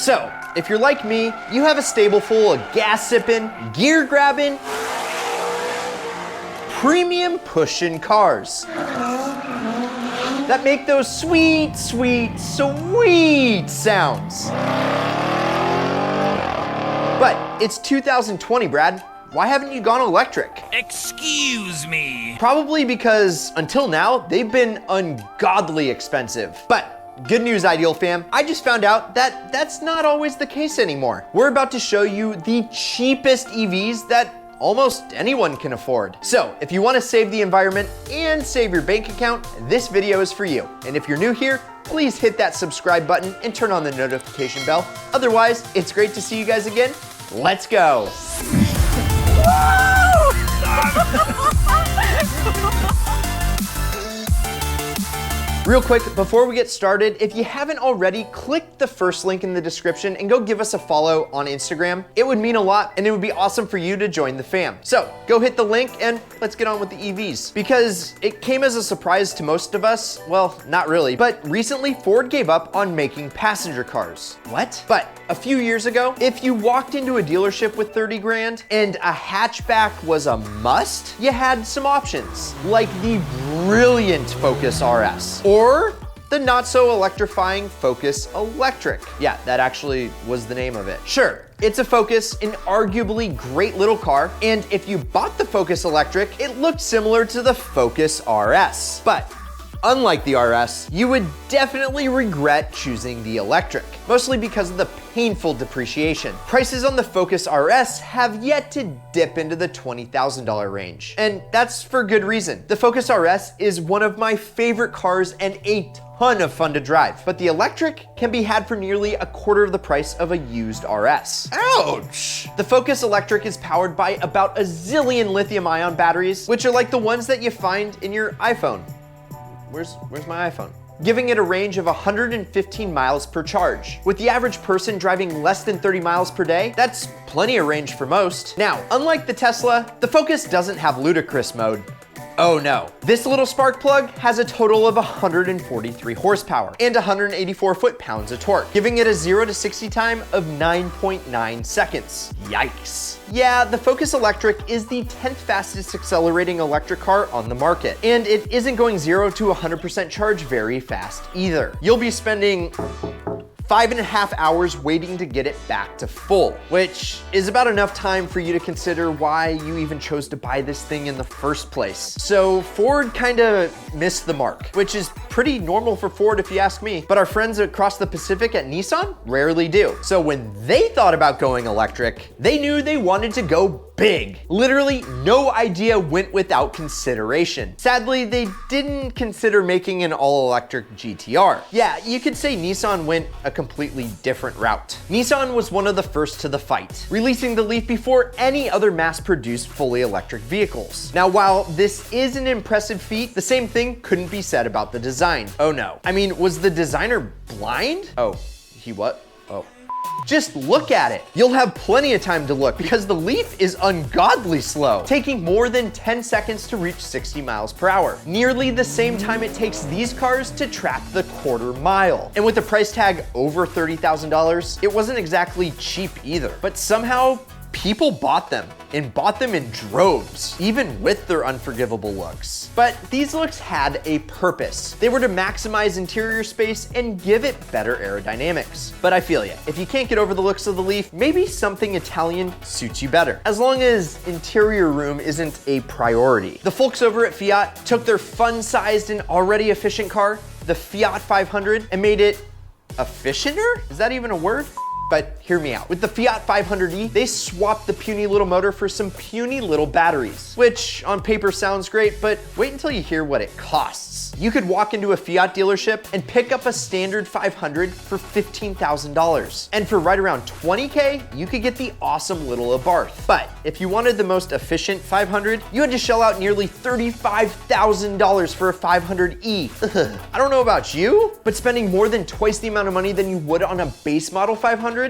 So, if you're like me, you have a stable full of gas-sipping, gear-grabbing, premium pushing cars that make those sweet, sweet, sweet sounds. But it's 2020, Brad. Why haven't you gone electric? Excuse me. Probably because until now, they've been ungodly expensive. But good news, Ideal fam, I just found out that that's not always the case anymore. We're about to show you the cheapest EVs that almost anyone can afford. So if you want to save the environment and save your bank account, this video is for you. And if you're new here, please hit that subscribe button and turn on the notification bell. Otherwise, it's great to see you guys again. Let's go. Real quick, before we get started, if you haven't already, click the first link in the description and go give us a follow on Instagram. It would mean a lot and it would be awesome for you to join the fam. So go hit the link and let's get on with the EVs. Because it came as a surprise to most of us, well, not really, but recently Ford gave up on making passenger cars. What? But a few years ago, if you walked into a dealership with 30 grand and a hatchback was a must, you had some options, like the brilliant Focus RS, or the not so electrifying Focus Electric. Yeah, that actually was the name of it. Sure, it's a Focus, an arguably great little car, and if you bought the Focus Electric, it looked similar to the Focus RS. But unlike the RS, you would definitely regret choosing the electric, mostly because of the painful depreciation. Prices on the Focus RS have yet to dip into the $20,000 range, and that's for good reason. The Focus RS is one of my favorite cars and a ton of fun to drive, but the electric can be had for nearly a quarter of the price of a used RS. Ouch! The Focus Electric is powered by about a zillion lithium-ion batteries, which are like the ones that you find in your iPhone. Where's my iPhone? Giving it a range of 115 miles per charge. With the average person driving less than 30 miles per day, that's plenty of range for most. Now, unlike the Tesla, the Focus doesn't have ludicrous mode. Oh no. This little spark plug has a total of 143 horsepower and 184 foot-pounds of torque, giving it a 0 to 60 time of 9.9 seconds. Yikes. Yeah, the Focus Electric is the 10th fastest accelerating electric car on the market, and it isn't going 0 to 100% charge very fast either. You'll be spending 5.5 hours waiting to get it back to full, which is about enough time for you to consider why you even chose to buy this thing in the first place. So Ford kinda missed the mark, which is pretty normal for Ford if you ask me, but our friends across the Pacific at Nissan rarely do. So when they thought about going electric, they knew they wanted to go big. Literally no idea went without consideration. Sadly, they didn't consider making an all-electric GTR. Yeah, you could say Nissan went a completely different route. Nissan was one of the first to the fight, releasing the Leaf before any other mass-produced fully electric vehicles. Now, while this is an impressive feat, the same thing couldn't be said about the design. Oh no. I mean, was the designer blind? Oh, he what? Oh. Just look at it. You'll have plenty of time to look because the Leaf is ungodly slow, taking more than 10 seconds to reach 60 miles per hour. Nearly the same time it takes these cars to track the quarter mile. And with a price tag over $30,000, it wasn't exactly cheap either. But somehow, people bought them in droves, even with their unforgivable looks. But these looks had a purpose. They were to maximize interior space and give it better aerodynamics. But I feel ya, if you can't get over the looks of the Leaf, maybe something Italian suits you better, as long as interior room isn't a priority. The folks over at Fiat took their fun-sized and already efficient car, the Fiat 500, and made it efficienter? Is that even a word? But hear me out. With the Fiat 500e, they swapped the puny little motor for some puny little batteries, which on paper sounds great, but wait until you hear what it costs. You could walk into a Fiat dealership and pick up a standard 500 for $15,000. And for right around 20K, you could get the awesome little Abarth. But if you wanted the most efficient 500, you had to shell out nearly $35,000 for a 500e. I don't know about you, but spending more than twice the amount of money than you would on a base model 500,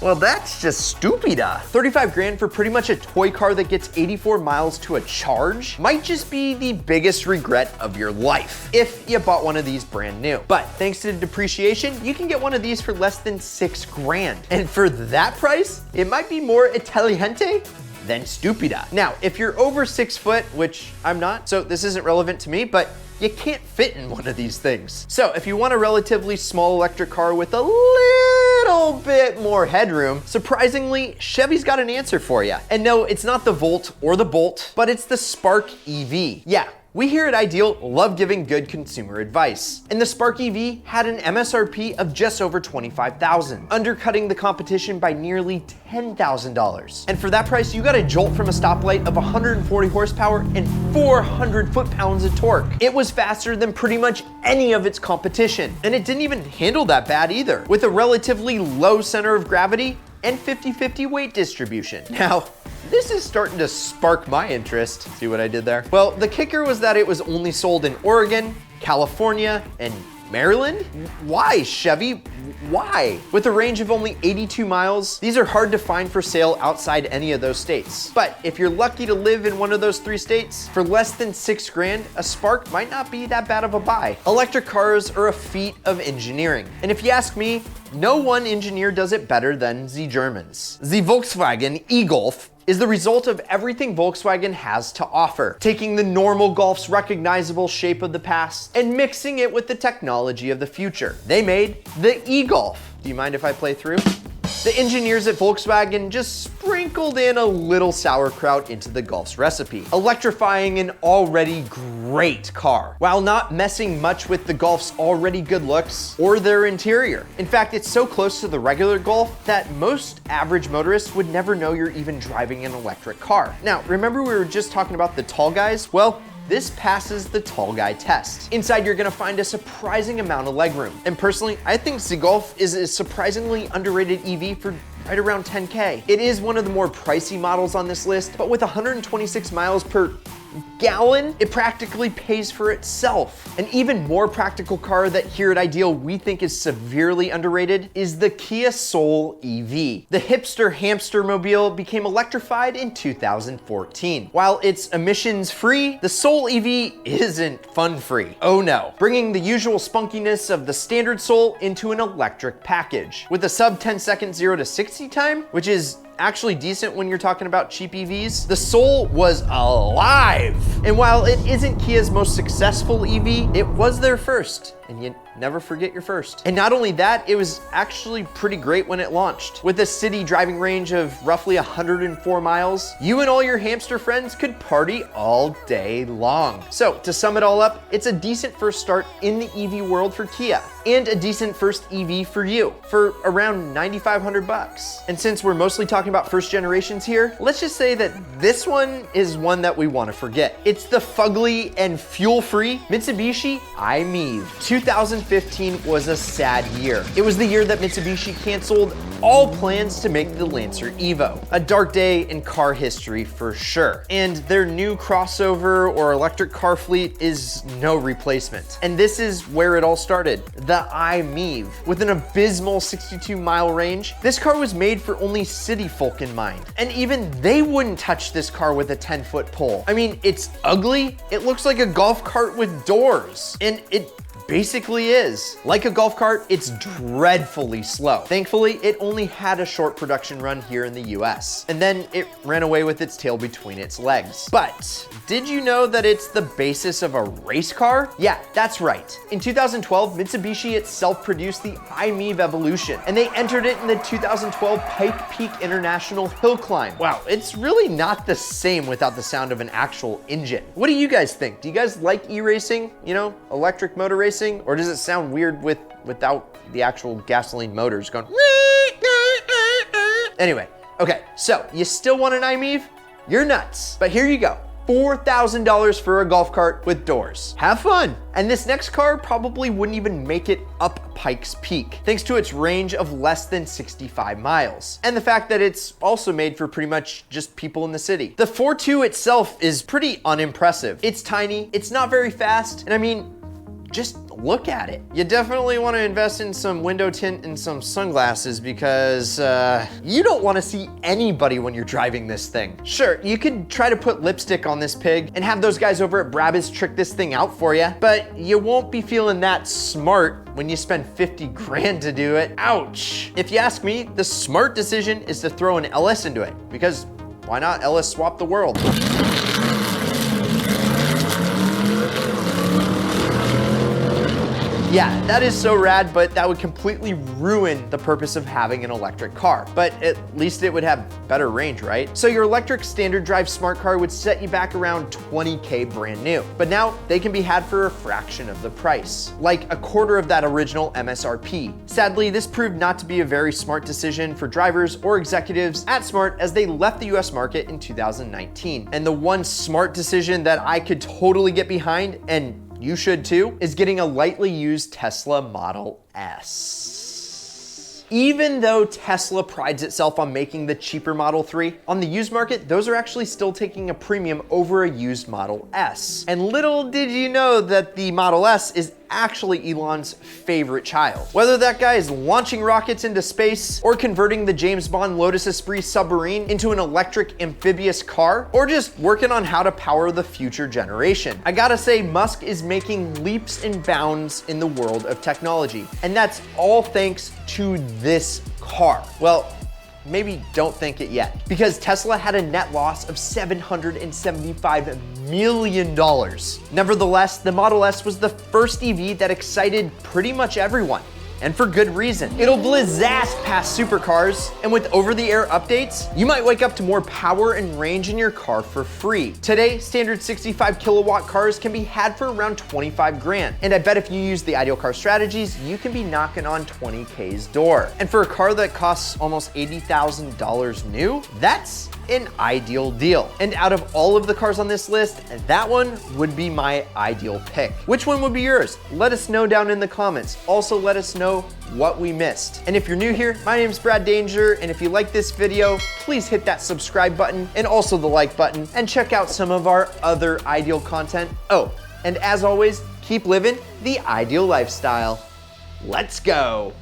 Well, that's just stupida. 35 grand for pretty much a toy car that gets 84 miles to a charge might just be the biggest regret of your life if you bought one of these brand new. But thanks to depreciation, you can get one of these for less than 6 grand. And for that price, it might be more intelligente than stupida. Now, if you're over 6 foot, which I'm not, so this isn't relevant to me, but you can't fit in one of these things. So if you want a relatively small electric car with a little bit more headroom, surprisingly, Chevy's got an answer for you. And no, it's not the Volt or the Bolt, but it's the Spark EV. Yeah. We here at Ideal love giving good consumer advice. And the Spark EV had an MSRP of just over $25,000, undercutting the competition by nearly $10,000. And for that price, you got a jolt from a stoplight of 140 horsepower and 400 foot-pounds of torque. It was faster than pretty much any of its competition. And it didn't even handle that bad either, with a relatively low center of gravity and 50-50 weight distribution. Now, this is starting to spark my interest. See what I did there? Well, the kicker was that it was only sold in Oregon, California, and Maryland? Why, Chevy? Why? With a range of only 82 miles, these are hard to find for sale outside any of those states. But if you're lucky to live in one of those 3 states, for less than 6 grand, a Spark might not be that bad of a buy. Electric cars are a feat of engineering. And if you ask me, no one engineer does it better than the Germans. The Volkswagen eGolf is the result of everything Volkswagen has to offer, taking the normal Golf's recognizable shape of the past and mixing it with the technology of the future. They made the eGolf. Do you mind if I play through? The engineers at Volkswagen just sprinkled in a little sauerkraut into the Golf's recipe, electrifying an already great car, while not messing much with the Golf's already good looks or their interior. In fact, it's so close to the regular Golf that most average motorists would never know you're even driving an electric car. Now, remember we were just talking about the tall guys? Well, this passes the tall guy test. Inside, you're gonna find a surprising amount of legroom. And personally, I think the Golf is a surprisingly underrated EV for right around 10K. It is one of the more pricey models on this list, but with 126 miles per gallon, it practically pays for itself. An even more practical car that here at Ideal we think is severely underrated is the Kia Soul EV. The hipster hamster mobile became electrified in 2014. While it's emissions free, the Soul EV isn't fun free. Oh no. Bringing the usual spunkiness of the standard Soul into an electric package. With a sub 10-second 0 to 60 time, which is actually decent when you're talking about cheap EVs, the Soul was alive. And while it isn't Kia's most successful EV, it was their first. And you never forget your first. And not only that, it was actually pretty great when it launched. With a city driving range of roughly 104 miles, you and all your hamster friends could party all day long. So to sum it all up, it's a decent first start in the EV world for Kia, and a decent first EV for you for around 9,500 bucks. And since we're mostly talking about first generations here, let's just say that this one is one that we want to forget. It's the fugly and fuel-free Mitsubishi Ive EV. 2015 was a sad year. It was the year that Mitsubishi canceled all plans to make the Lancer Evo. A dark day in car history for sure. And their new crossover or electric car fleet is no replacement. And this is where it all started, the Ive EV. With an abysmal 62-mile range, this car was made for only city folk in mind. And even they wouldn't touch this car with a 10-foot pole. I mean, it's ugly. It looks like a golf cart with doors. And it basically is. Like a golf cart, it's dreadfully slow. Thankfully, it only had a short production run here in the US, and then it ran away with its tail between its legs. But did you know that it's the basis of a race car? Yeah, that's right. In 2012, Mitsubishi itself produced the Ive EV Evolution, and they entered it in the 2012 Pike Peak International Hill Climb. Wow, it's really not the same without the sound of an actual engine. What do you guys think? Do you guys like e-racing? You know, electric motor racing? Or does it sound weird without the actual gasoline motors going? Anyway, okay, so you still want an Ive EV? You're nuts. But here you go. $4,000 for a golf cart with doors. Have fun. And this next car probably wouldn't even make it up Pikes Peak, thanks to its range of less than 65 miles. And the fact that it's also made for pretty much just people in the city. The 4.2 itself is pretty unimpressive. It's tiny, it's not very fast, and I mean, just look at it. You definitely want to invest in some window tint and some sunglasses because you don't want to see anybody when you're driving this thing. Sure, you could try to put lipstick on this pig and have those guys over at Brabus trick this thing out for you, but you won't be feeling that smart when you spend 50 grand to do it. Ouch. If you ask me, the smart decision is to throw an LS into it, because why not LS swap the world? Yeah, that is so rad, but that would completely ruin the purpose of having an electric car. But at least it would have better range, right? So your electric standard drive smart car would set you back around 20K brand new. But now they can be had for a fraction of the price, like a quarter of that original MSRP. Sadly, this proved not to be a very smart decision for drivers or executives at Smart as they left the US market in 2019. And the one smart decision that I could totally get behind, and you should too, is getting a lightly used Tesla Model S. Even though Tesla prides itself on making the cheaper Model 3, on the used market, those are actually still taking a premium over a used Model S. And little did you know that the Model S is actually Elon's favorite child. Whether that guy is launching rockets into space or converting the James Bond Lotus Esprit submarine into an electric amphibious car, or just working on how to power the future generation. I gotta say, Musk is making leaps and bounds in the world of technology, and that's all thanks to this car. Well, maybe don't think it yet, because Tesla had a net loss of $775 million. Nevertheless, the Model S was the first EV that excited pretty much everyone. And for good reason. It'll blizzask past supercars, and with over-the-air updates, you might wake up to more power and range in your car for free. Today, standard 65 kilowatt cars can be had for around 25 grand. And I bet if you use the ideal car strategies, you can be knocking on 20K's door. And for a car that costs almost $80,000 new, that's an ideal deal. And out of all of the cars on this list, that one would be my ideal pick. Which one would be yours? Let us know down in the comments. Also, let us know what we missed. And if you're new here, my name's Brad Danger, and if you like this video, please hit that subscribe button and also the like button, and check out some of our other ideal content. Oh, and as always, keep living the ideal lifestyle. Let's go.